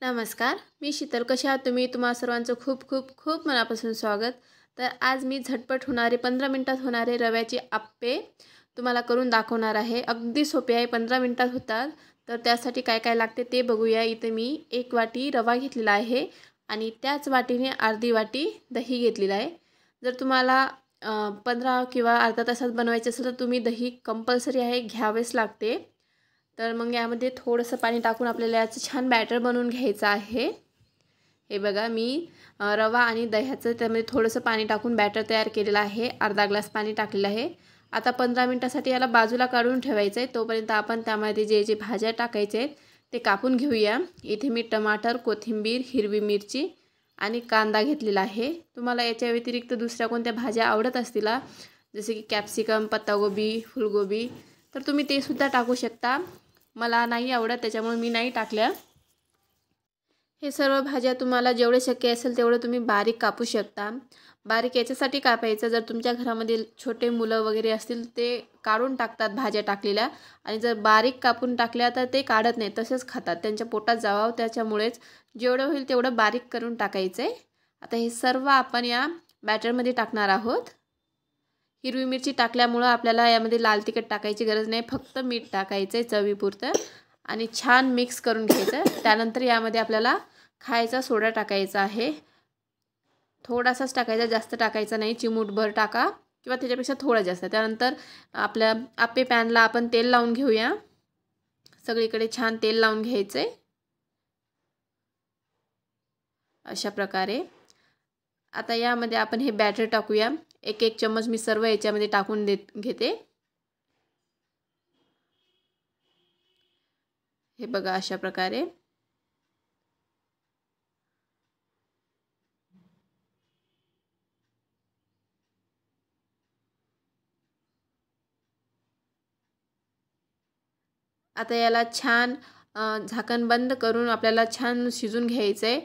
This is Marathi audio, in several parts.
नमस्कार, मी शीतल. कशा आहात तुम्ही? तुम्हा सर्वांचं खूप खूप खूप मनापासून स्वागत. तर आज मी झटपट होणारे 15 मिनिटात होणारे रव्याचे आप्पे तुम्हाला करून दाखवणार आहे. अगदी सोपे आहे, 15 मिनिटात होतात. तर त्यासाठी काय काय लागते ते बघूया. इथे मी 1 वाटी रवा घेतलेला आहे आणि त्याच वाटीने अर्धी वाटी दही घेतलेलं आहे. जर तुम्हाला 15 किंवा अर्धा तासात बनवायचे असेल तर तुम्ही दही कंपल्सरी आहे, घ्यावेच लागते. तर मग यामध्ये थोडंसं पाणी टाकून आपल्याला याचं छान बॅटर बनवून घ्यायचं आहे. हे बघा मी रवा आणि दह्याचं त्यामध्ये थोडंसं पाणी टाकून बॅटर तयार केलेलं आहे. अर्धा ग्लास पाणी टाकलेलं आहे. आता 15 मिनिटासाठी याला बाजूला काढून ठेवायचं आहे. तोपर्यंत आपण त्यामध्ये जे जे भाज्या टाकायचे आहेत ते कापून घेऊया. इथे मी टमाटर, कोथिंबीर, हिरवी मिरची आणि कांदा घेतलेला आहे. तुम्हाला याच्या व्यतिरिक्त दुसऱ्या कोणत्या भाज्या आवडत असतील जसे की कॅप्सिकम, पत्तागोबी, फुलगोबी तर तुम्ही ते सुद्धा टाकू शकता. मला नाही आवडत त्याच्यामुळे मी नाही टाकल्या. हे सर्व भाज्या तुम्हाला जेवढे शक्य असेल तेवढं तुम्ही बारीक कापू शकता. बारीक याच्यासाठी कापायचं जर तुमच्या घरामध्ये छोटे मुलं वगैरे असतील ते काढून टाकतात भाज्या टाकलेल्या आणि जर बारीक कापून टाकल्या तर ते काढत नाही, तसेच खातात. त्यांच्या पोटात जावावं त्याच्यामुळेच जेवढं होईल तेवढं बारीक करून टाकायचं आहे. आता हे सर्व आपण या बॅटरमध्ये टाकणार आहोत. हिरवी मिरची टाकल्यामुळं आपल्याला यामध्ये लाल तिखट टाकायची गरज नाही, फक्त मीठ टाकायचं आहे चवीपुरतं आणि छान मिक्स करून घ्यायचं. त्यानंतर यामध्ये आपल्याला खायचा सोडा टाकायचा आहे. थोडासाच टाकायचा, जास्त टाकायचा नाही. चिमूटभर टाका किंवा त्याच्यापेक्षा थोडा जास्त. त्यानंतर आपल्या आप्पे पॅनला आपण तेल लावून घेऊया. सगळीकडे छान तेल लावून घ्यायचं आहे अशा प्रकारे. आता यामध्ये आपण हे बॅटर टाकूया. एक एक चम्मच मी सर्व याच्यामध्ये टाकून घेते. हे बघा अशा प्रकारे. आता याला छान झाकण बंद करून आपल्याला छान शिजून घ्यायचं आहे.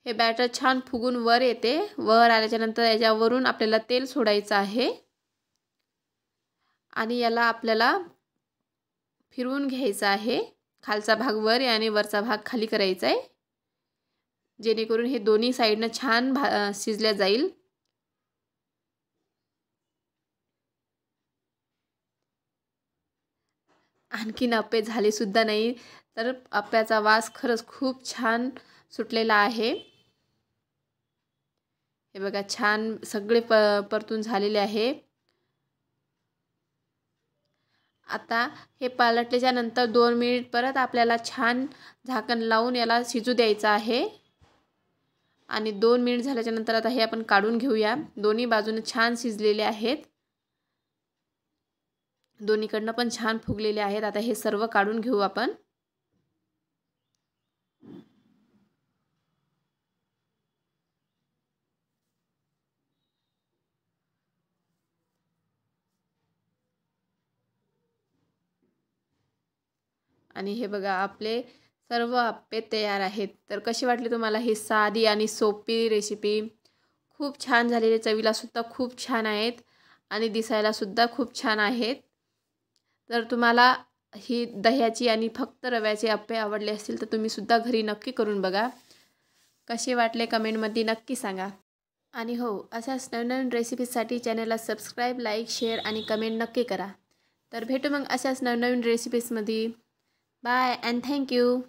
हे बॅटर छान फुगून वर येते. वर आल्याच्यानंतर याच्यावरून आपल्याला तेल सोडायचं आहे आणि याला आपल्याला फिरवून घ्यायचं आहे. खालचा भाग वर आणि वरचा भाग खाली करायचा आहे, जेणेकरून हे दोन्ही साईडनं छान शिजल्या जाईल. आणखीन आप्पे झाले सुद्धा नाही तर आप्याचा वास खरंच खूप छान सुटलेला आहे. हे बघा छान सगळे परतून झालेले आहे. आता हे पालटल्याच्या नंतर 2 मिनिट परत आपल्याला छान झाकण लावून याला शिजू द्यायचं आहे आणि 2 मिनिट झाल्याच्या नंतर आता हे आपण काढून घेऊया. दोन्ही बाजूने छान शिजलेले आहेत, दोन्हीकडनं पण छान फुगलेले आहेत. आता हे सर्व काढून घेऊ आपण. आणि हे बघा आपले सर्व आप्पे तयार आहेत. तर कशी वाटली तुम्हाला ही साधी आणि सोपी रेसिपी? खूप छान झालेले, चवीला सुद्धा खूप छान आहेत आणि दिसायला सुद्धा खूप छान आहेत. जर तुम्हाला ही दह्याची आणि फक्त रव्याचे आप्पे आवडले असतील तर तुम्ही सुद्धा घरी नक्की करून बघा. कसे वाटले कमेंटमध्ये नक्की सांगा. आणि हो, अशाच नवनवीन रेसिपीजसाठी चॅनलला सबस्क्राईब, लाईक, शेअर आणि कमेंट नक्की करा. तर भेटू मग अशाच नवनवीन रेसिपीजमध्ये. Bye and thank you.